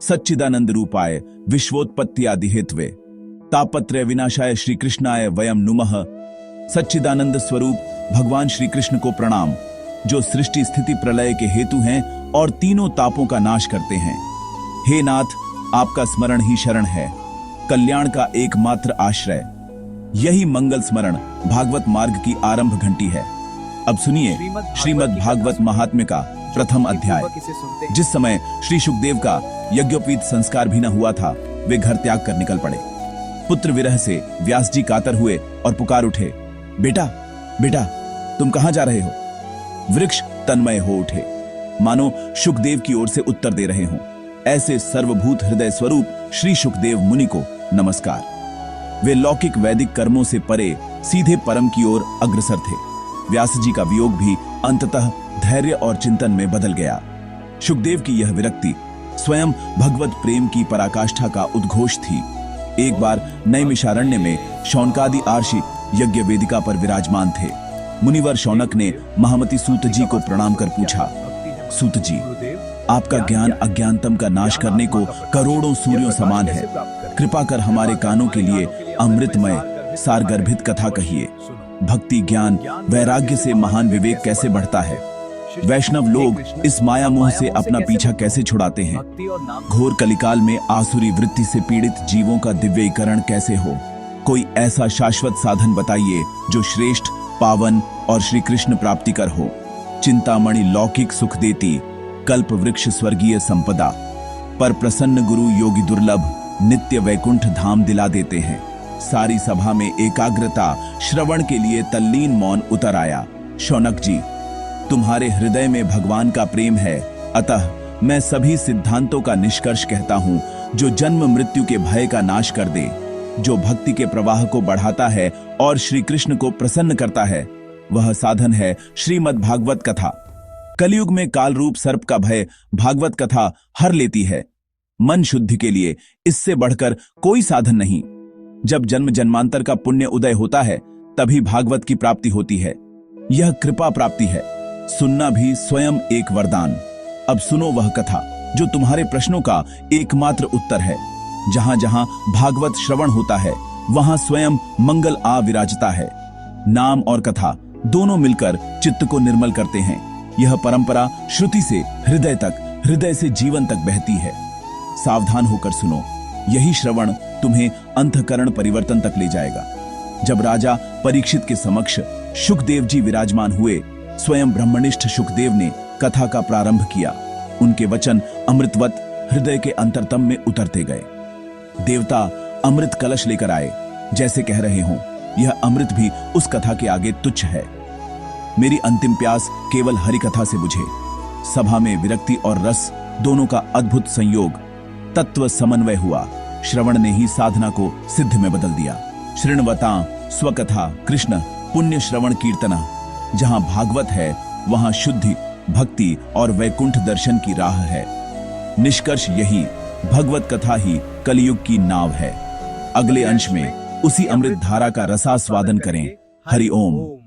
सच्चिदानंद रूपाय विश्वोत्पत्त्यादि Hathaway तापत्रय विनाशाय श्री कृष्णाय वयम नुमः। सच्चिदानंद स्वरूप भगवान श्री कृष्ण को प्रणाम, जो सृष्टि स्थिति प्रलय के हेतु हैं और तीनों तापों का नाश करते हैं। हे नाथ, आपका स्मरण ही शरण है, कल्याण का एकमात्र आश्रय। यही मंगल स्मरण भागवत मार्ग की आरंभ घंटी है। अब सुनिए श्रीमद् भागवत महात्म्य का प्रथम अध्याय। जिस समय श्री सुखदेव का यज्ञोपवीत संस्कार भी न हुआ था, वे घर त्याग कर निकल पड़े। पुत्र विरह से व्यास जी कातर हुए और पुकार उठे, बेटा बेटा, तुम कहां जा रहे हो? वृक्ष तन्मय हो उठे, मानो सुखदेव की ओर से उत्तर दे रहे हों। ऐसे सर्वभूत हृदय स्वरूप श्री सुखदेव मुनि को नमस्कार। वे लौकिक वैदिक कर्मों से परे सीधे परम की ओर अग्रसर थे। व्यास जी का वियोग भी अंततः धैर्य और चिंतन में बदल गया। सुखदेव की यह विरक्ति स्वयं भगवत प्रेम की पराकाष्ठा का उद्घोष थी। एक बार नैमिषारण्य में शौनकादि आर्षि यज्ञ वेदिका पर विराजमान थे। मुनिवर शौनक ने महामती सूत जी को प्रणाम कर पूछा, सूत जी, आपका ज्ञान अज्ञानतम का नाश करने को करोड़ों सूर्यों समान है। कृपा कर हमारे कानों के लिए अमृतमय सारगर्भित कथा कहिए। भक्ति ज्ञान वैराग्य से महान विवेक कैसे बढ़ता है? वैष्णव लोग इस माया मोह से अपना पीछा कैसे छुड़ाते हैं? घोर कलिकाल में आसुरी वृत्ति से पीड़ित जीवों का दिव्यीकरण कैसे हो? कोई ऐसा शाश्वत साधन बताइए जो श्रेष्ठ, पावन और श्री कृष्ण प्राप्ति कर हो। चिंतामणि लौकिक सुख देती, कल्प वृक्ष स्वर्गीय संपदा, पर प्रसन्न गुरु योगी दुर्लभ, नित्य वैकुंठ धाम दिला देते हैं। सारी सभा में एकाग्रता श्रवण के लिए तल्लीन मौन उतर आया। शौनक जी, तुम्हारे हृदय में भगवान का प्रेम है, अतः मैं सभी सिद्धांतों का निष्कर्ष कहता हूं। जो जन्म मृत्यु के भय का नाश कर दे, जो भक्ति के प्रवाह को बढ़ाता है और श्री कृष्ण को प्रसन्न करता है, वह साधन है श्रीमद् भागवत कथा। कलयुग में काल रूप सर्प का भय भागवत कथा हर लेती है। मन शुद्धि के लिए इससे बढ़कर कोई साधन नहीं। जब जन्म जन्मांतर का पुण्य उदय होता है, तभी भागवत की प्राप्ति होती है। यह कृपा प्राप्ति है। सुनना भी स्वयं एक वरदान। अब सुनो वह कथा जो तुम्हारे प्रश्नों का एकमात्र उत्तर है। जहां जहां भागवत श्रवण होता है, वहां स्वयं मंगल आ विराजता है। नाम और कथा दोनों मिलकर चित्त को निर्मल करते हैं। यह परंपरा श्रुति से हृदय तक, हृदय से जीवन तक बहती है। सावधान होकर सुनो, यही श्रवण तुम्हें अंतःकरण परिवर्तन तक ले जाएगा। जब राजा परीक्षित के समक्ष सुखदेव जी विराजमान हुए, स्वयं ब्रह्मनिष्ठ सुखदेव ने कथा का प्रारंभ किया। उनके वचन अमृतवत हृदय के अंतरतम में उतरते गए। देवता अमृत कलश लेकर आए, जैसे कह रहे हों, यह अमृत भी उस कथा के आगे तुच्छ है। मेरी अंतिम प्यास केवल हरि कथा से बुझे। सभा में विरक्ति और रस दोनों का अद्भुत संयोग, तत्व समन्वय हुआ। श्रवण ने ही साधना को सिद्ध में बदल दिया। शृण्वता स्वकथा कृष्ण पुण्य श्रवण कीर्तना। जहां भागवत है, वहां शुद्धि, भक्ति और वैकुंठ दर्शन की राह है। निष्कर्ष यही, भगवत कथा ही कलयुग की नाव है। अगले अंश में उसी अमृत धारा का रसास्वादन करें। हरि ओम।